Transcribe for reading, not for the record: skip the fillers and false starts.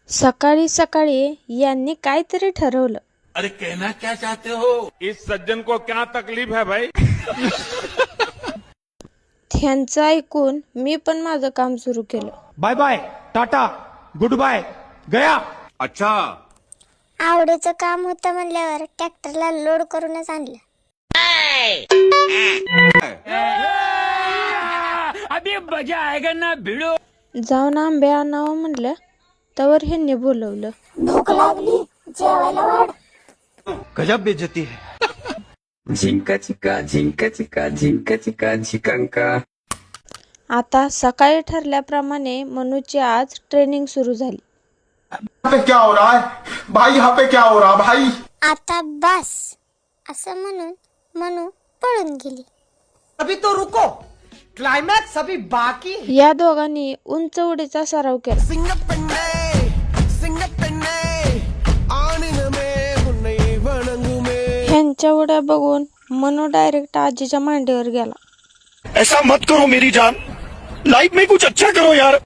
सकाळी सकाळी यांनी काहीतरी ठरवलं. अरे कहना क्या चाहते हो? इस सज्जन को क्या तकलीफ है भाई? त्यांचं ऐकून मी पण माझं काम सुरू केलं. Bye bye tata good bye गया. अच्छा, आवडीचं काम होतं म्हणल्यावर ट्रॅक्टरला लोड करूनच आणलं. अभी मजा आएगा ना भिड़ो. जाऊन आंबे आणावं म्हणलं तवर ह्यांनी बोलवलं. भूक लागली, जेवायला वाढ. गजब बेइज्जती है. झिंका चिका झिंका चिका झिंका चिका झिकांका. आता सकाळी ठरल्याप्रमाणे मनूची आज ट्रेनिंग सुरू झाली. यहाँ पे क्या हो रहा है भाई? यहाँ पे क्या हो रहा भाई? आता बस असं म्हणून मनू पळून गेली. अभी तो रुको, क्लाइमैक्स अभी बाकी. या दोघांनी उंच उडीचा सराव केला. ह्यांच्या उड्या बघून मनू डायरेक्ट आजीच्या मांडीवर गेला. ऐसा मत करो मेरी जान, लाइफ में कुछ अच्छा करो यार.